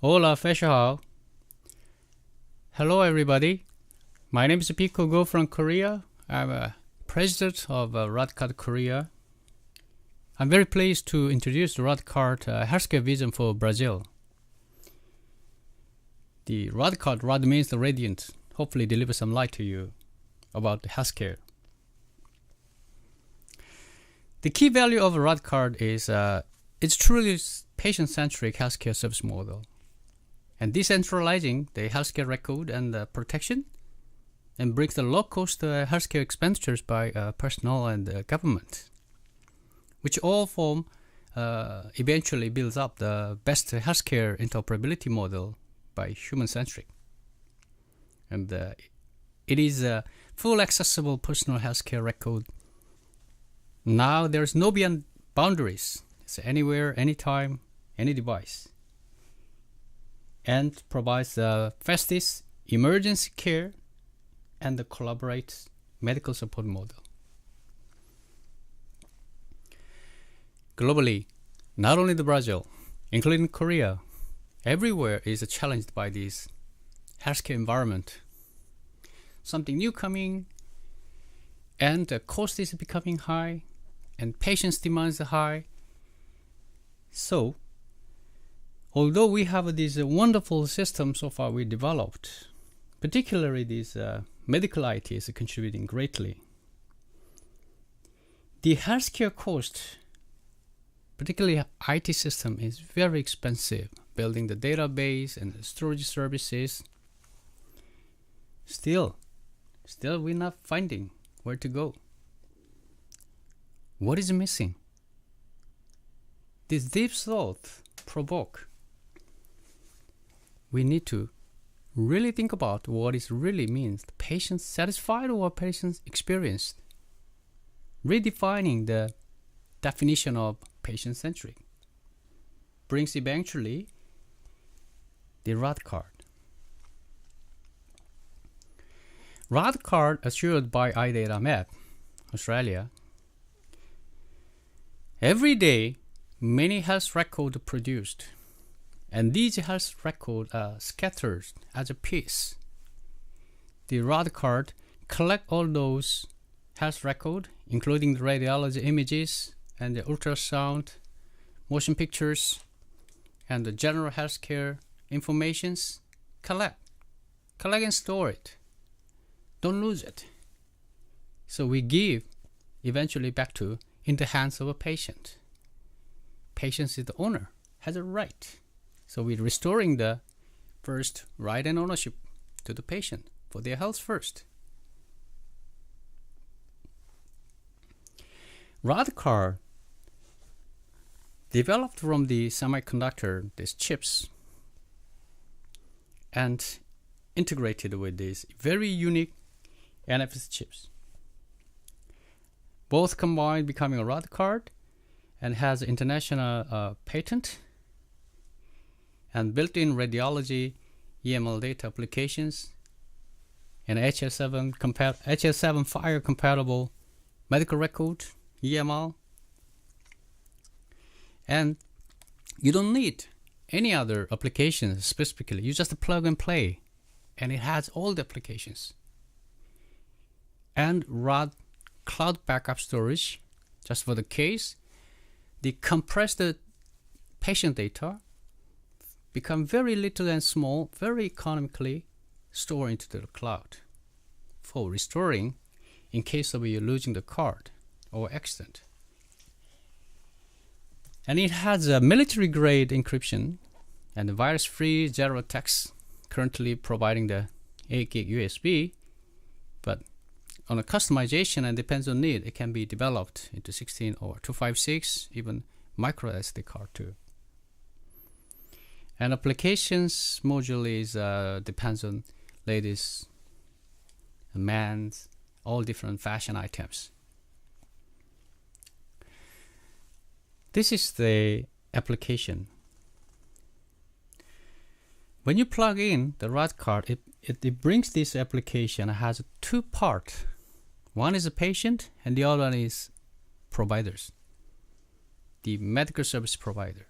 Hola, Feshahao. Hello, everybody. My name is Piko Go from Korea. I'm a president of Radcard Korea. I'm very pleased to introduce the Radcard healthcare vision for Brazil. The Radcard, Rad means the radiant, hopefully deliver some light to you about the healthcare. The key value of Radcard is it's truly patient-centric healthcare service model and decentralizing the healthcare record and protection and brings the low-cost healthcare expenditures by personnel and government, which all form eventually builds up the best healthcare interoperability model by human-centric. And it is a full accessible personal healthcare record. Now there's no beyond boundaries. It's anywhere, anytime, any device. And provides the fastest emergency care and the collaborate medical support model. Globally, not only the Brazil, including Korea, everywhere is challenged by this healthcare environment. Something new coming, and the cost is becoming high, and patients' demands are high. So, although we have this wonderful system so far we developed, particularly this medical IT is contributing greatly. The healthcare cost, particularly IT system, is very expensive. Building the database and the storage services. Still we're not finding where to go. What is missing? This deep thought provoke. We need to really think about what it really means. Patients satisfied or patients experienced? Redefining the definition of patient-centric brings eventually the Radcard. Radcard assured by iDataMap, Australia. Every day, many health records produced, and these health records are scattered as a piece. The Radcard collect all those health records, including the radiology images and the ultrasound, motion pictures, and the general healthcare informations. Collect and store it. Don't lose it. So we give eventually back to in the hands of a patient. Patient is the owner, has a right. So we're restoring the first right and ownership to the patient for their health first. Radcard developed from the semiconductor, these chips, and integrated with these very unique NFC chips. Both combined becoming a Radcard and has international patent and built-in radiology EML data applications and HS7 Fire compatible medical record EML. And you don't need any other applications specifically. You just plug and play, and it has all the applications. And Rad cloud backup storage, just for the case, the compressed patient data become very little and small, very economically stored into the cloud for restoring in case of you losing the card or accident. And it has a military-grade encryption and virus-free zero text, currently providing the 8 gig USB, but on a customization and depends on need, it can be developed into 16 or 256, even micro SD card too. And applications module is depends on ladies and men's, all different fashion items. This is the application. When you plug in the Radcard, it brings this application. It has two parts. One is a patient and the other one is providers, the medical service provider.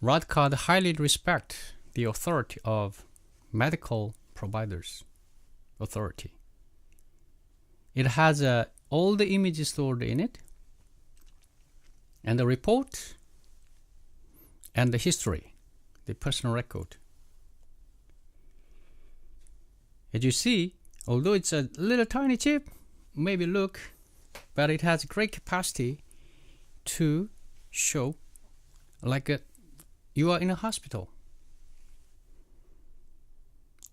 Radcard highly respect the authority of medical providers authority. It has all the images stored in it, and the report, and the history, the personal record. As you see, although it's a little tiny chip, maybe look, but it has great capacity to show like you are in a hospital.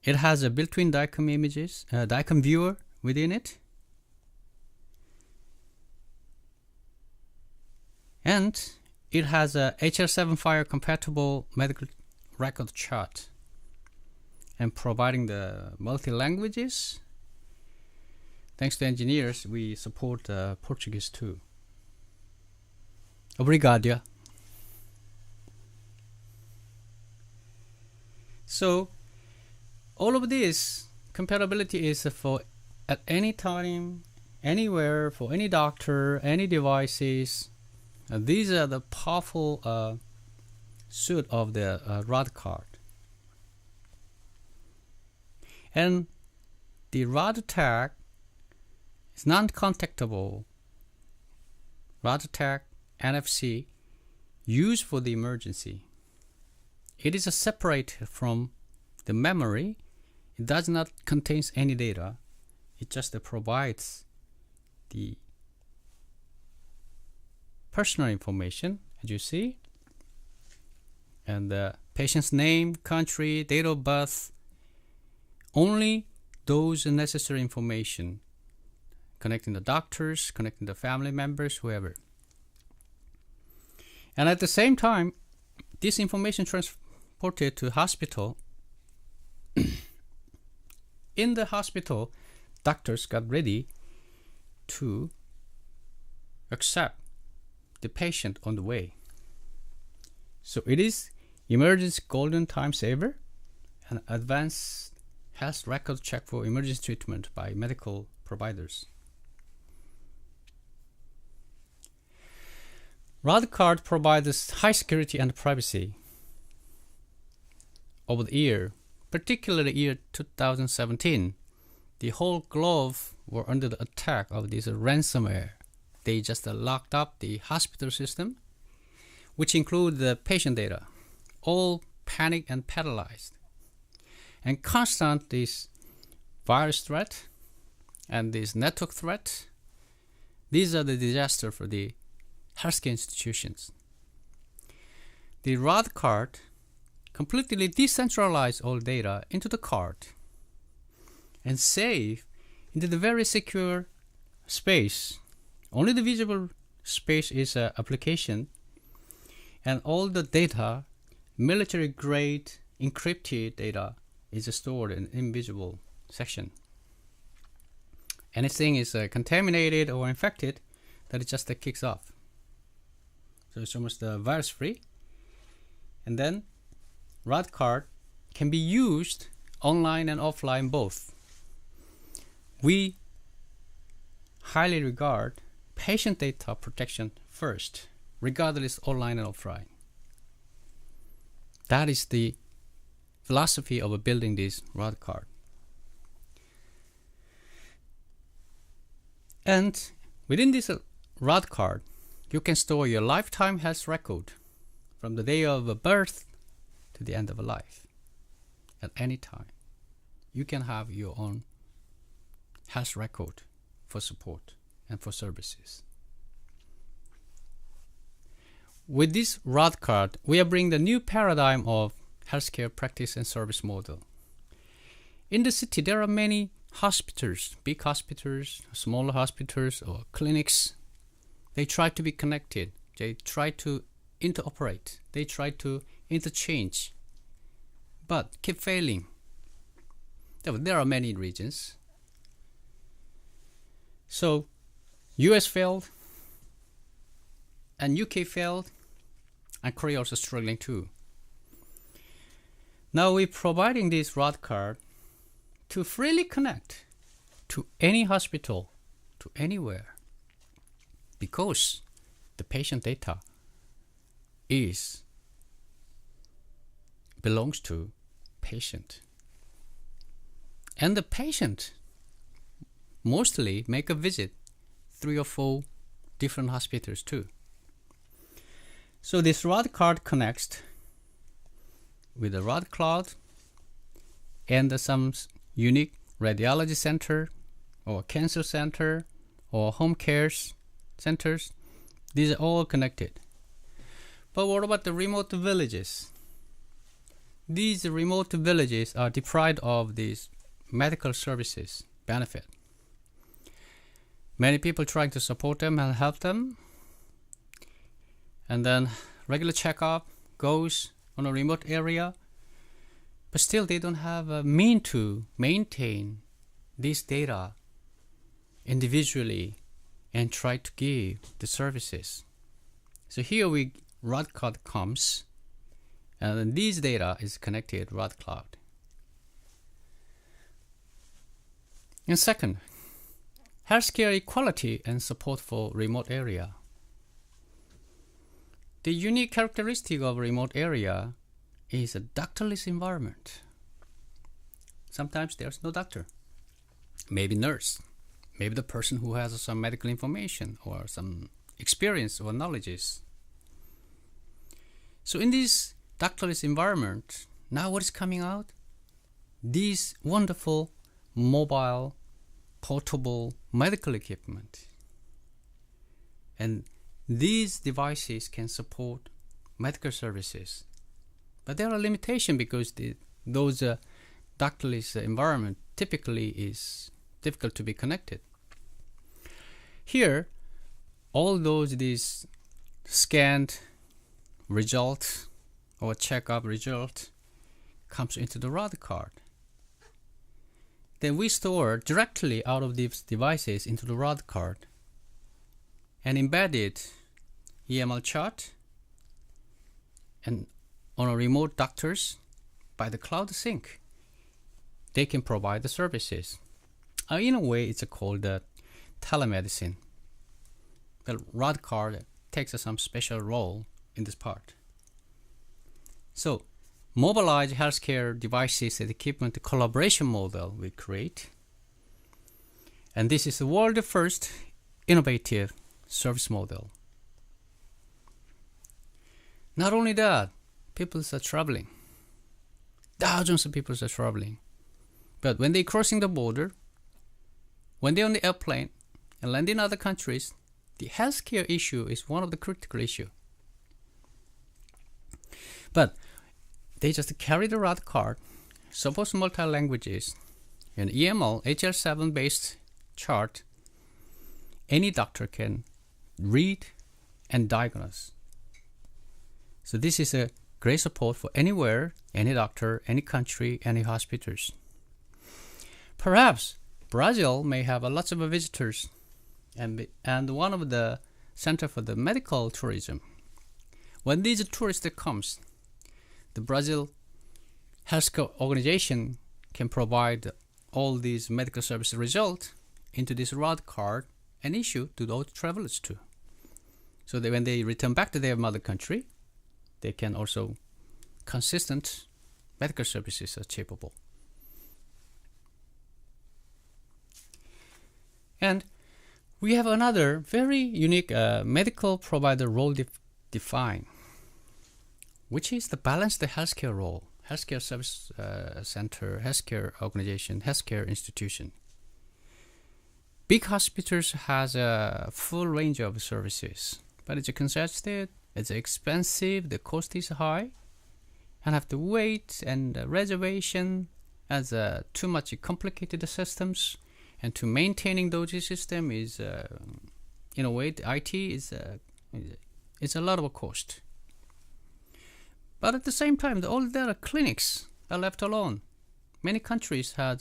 It has a built-in DICOM images, DICOM viewer within it. And it has a HL7 file compatible medical record chart, and providing the multi-languages. Thanks to engineers, we support Portuguese too. Obrigado. So all of this compatibility is for at any time, anywhere, for any doctor, any devices. These are the powerful suit of the Radcard. And the RadTag is non-contactable RadTag NFC used for the emergency. It is separate from the memory. It does not contain any data. It just provides the personal information, as you see, and the patient's name, country, date of birth, only those necessary information, connecting the doctors, connecting the family members, whoever. And at the same time, this information transported to hospital. In the hospital, doctors got ready to accept the patient on the way. So it is emergency golden time saver and advanced health record check for emergency treatment by medical providers. Radcard provides high security and privacy. Over the year, particularly year 2017, the whole globe were under the attack of this ransomware. They just locked up the hospital system, which include the patient data, all panicked and paralyzed. And constant this virus threat and this network threat, these are the disaster for the healthcare institutions. The Radcard completely decentralize all data into the card and save into the very secure space. Only the visible space is an application, and all the data, military grade encrypted data, is stored in invisible section. Anything is contaminated or infected, that it just kicks off. So it's almost virus free. And then Radcard can be used online and offline both. We highly regard patient data protection first, regardless online and offline. That is the philosophy of building this Radcard. And within this Radcard, you can store your lifetime health record from the day of birth to the end of life. At any time, you can have your own health record for support and for services. With this Radcard, we are bringing the new paradigm of healthcare practice and service model. In the city, there are many hospitals, big hospitals, smaller hospitals, or clinics. They try to be connected. They try to interoperate. They try to interchange, but keep failing. There are many reasons. So, US failed, and UK failed, and Korea also struggling too. Now we're providing this Radcard to freely connect to any hospital, to anywhere, because the patient data is belongs to patient. And the patient mostly make a visit 3 or 4 different hospitals too. So this ROD card connects with the ROD cloud and some unique radiology center or cancer center or home care centers. These are all connected. But what about the remote villages? These remote villages are deprived of these medical services benefit. Many people trying to support them and help them, and then regular checkup goes on a remote area, but still they don't have a mean to maintain this data individually and try to give the services. So here ROD cloud comes, and then these data is connected ROD cloud. And second, healthcare equality and support for remote area. The unique characteristic of remote area is a doctorless environment. Sometimes there's no doctor, maybe nurse, maybe the person who has some medical information or some experience or knowledges. So in this doctorless environment, now what is coming out? These wonderful mobile, portable medical equipment. And these devices can support medical services. But there are limitations because those doctorless environment typically is difficult to be connected. Here, all these scanned result or checkup result comes into the ROD card. Then we store directly out of these devices into the ROD card and embedded EMR chart and on a remote doctors by the cloud sync. They can provide the services. In a way, it's called telemedicine. The ROD card takes some special role in this part. So, mobilized healthcare devices and equipment collaboration model we create. And this is the world first innovative service model. Not only that, people are traveling. Thousands of people are traveling. But when they're crossing the border, when they're on the airplane and land in other countries, the healthcare issue is one of the critical issues. But they just carry the ROD card, supports multi-languages, an EML HL7 based chart. Any doctor can read and diagnose. So this is a great support for anywhere, any doctor, any country, any hospitals. Perhaps Brazil may have lots of visitors and one of the center for the medical tourism. When these tourists comes, the Brazil Healthcare Organization can provide all these medical service results into this ROD card and issue to those travelers too. So that when they return back to their mother country, they can also consistent medical services are achievable. And we have another very unique medical provider role defined, which is the balanced healthcare role, healthcare service center, healthcare organization, healthcare institution. Big hospitals has a full range of services, but it's congested, it's expensive, the cost is high, and have to wait and reservation as too much complicated systems, and to maintaining those systems is, in a way, the IT is it's a lot of a cost. But at the same time, all their clinics are left alone. Many countries have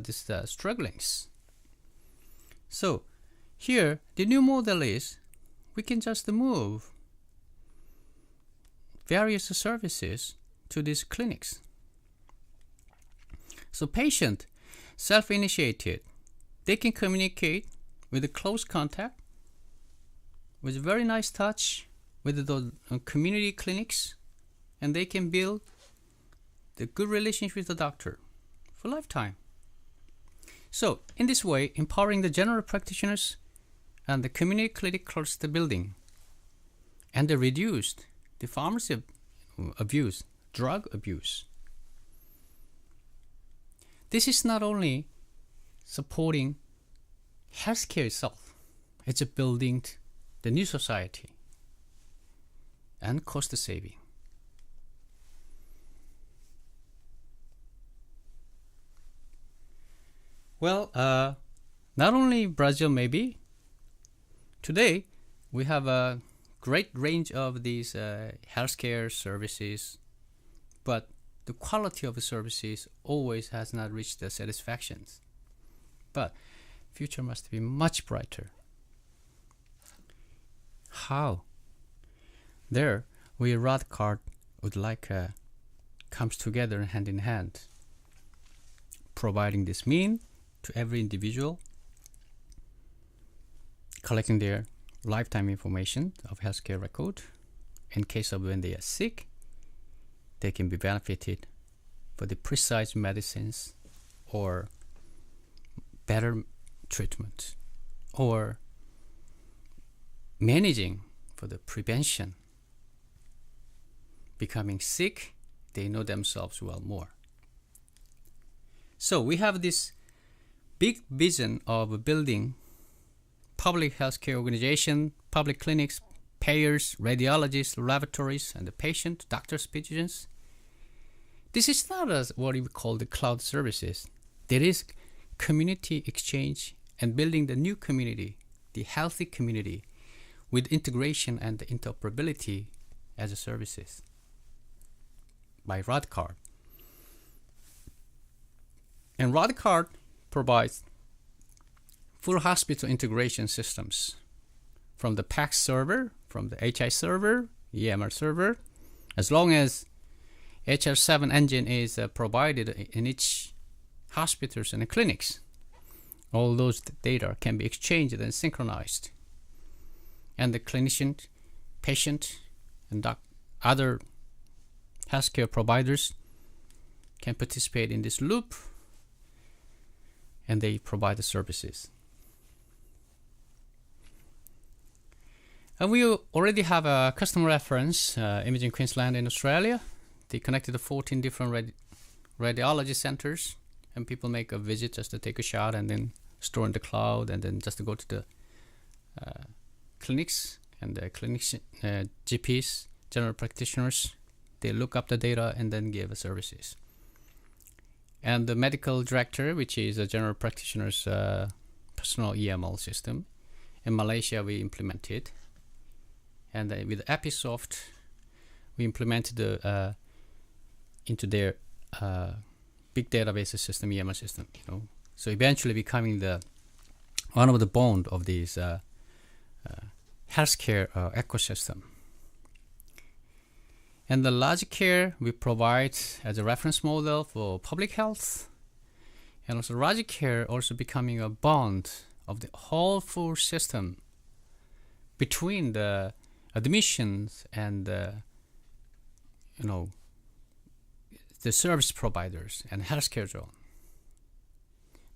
this strugglings. So here, the new model is we can just move various services to these clinics. So patient, self-initiated, they can communicate with a close contact, with very nice touch with the community clinics, and they can build the good relationship with the doctor for lifetime. So, in this way, empowering the general practitioners and the community clinic cluster building, and they reduced the pharmacy abuse, drug abuse. This is not only supporting healthcare itself, it's building the new society and cost saving. Well, not only Brazil maybe. Today, we have a great range of these healthcare services, but the quality of the services always has not reached the satisfaction. But future must be much brighter. How? There, we Radcard would like comes together hand in hand, providing this mean to every individual, collecting their lifetime information of healthcare record. In case of when they are sick, they can be benefited for the precise medicines or better treatment or managing for the prevention. Becoming sick, they know themselves well more. So we have this big vision of building public healthcare organization, public clinics, payers, radiologists, laboratories, and the patient, doctors, physicians. This is not as what we call the cloud services. There is community exchange and building the new community, the healthy community, with integration and interoperability as a services by Radcard. And Radcard provides full hospital integration systems from the PACS server, from the HI server, EMR server, as long as HR7 engine is provided in each hospitals and clinics. All those data can be exchanged and synchronized. And the clinician, patient, and other healthcare providers can participate in this loop, and they provide the services. And we already have a customer reference, Imaging Queensland in Australia. They connected to 14 different radiology centers, and people make a visit just to take a shot and then store in the cloud, and then just to go to the clinics, and the clinics, GPs, general practitioners, they look up the data and then give services. And the medical director, which is a general practitioner's personal EML system, in Malaysia we implemented, and with Episoft we implemented into their big database system, EML system. So eventually becoming the one of the bond of these healthcare ecosystem. And the Logicare we provide as a reference model for public health, and also Logicare also becoming a bond of the whole full system between the admissions and the service providers and healthcare zone.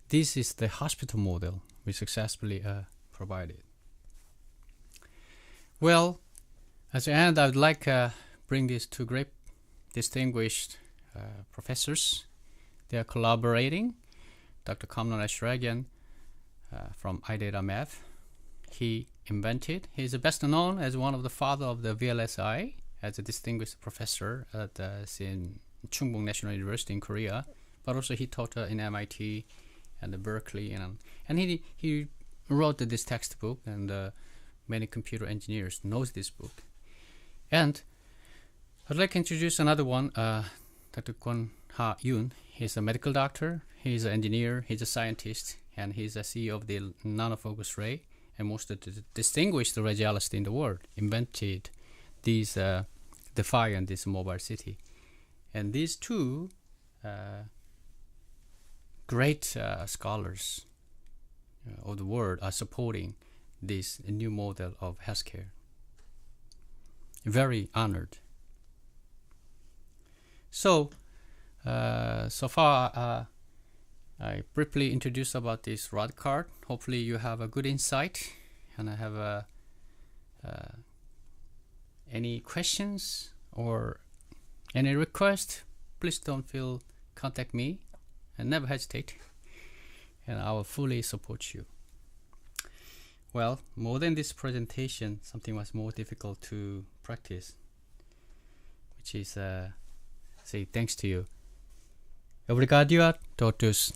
This is the hospital model we successfully provided. Well, as the end, I would like bring these two great distinguished professors. They are collaborating. Dr. Kamran Ashragian from iDataMath. He is best known as one of the father of the VLSI, as a distinguished professor at Chungbuk National University in Korea, but also he taught in MIT and Berkeley, and he wrote this textbook, and many computer engineers knows this book. And I'd like to introduce another one, Dr. Kwon Ha Yoon. He's a medical doctor, he's an engineer, he's a scientist, and he's a CEO of the nanofocus ray, and most of the distinguished radiologist in the world, invented these DeFi and this mobile city. And these two great scholars of the world are supporting this new model of healthcare. Very honored. So So far, I briefly introduced about this rod card. Hopefully you have a good insight, and I have any questions or any request, please don't feel contact me and never hesitate, and I will fully support you. Well, more than this presentation, something was more difficult to practice, which is say thanks to you. Obrigado a todos.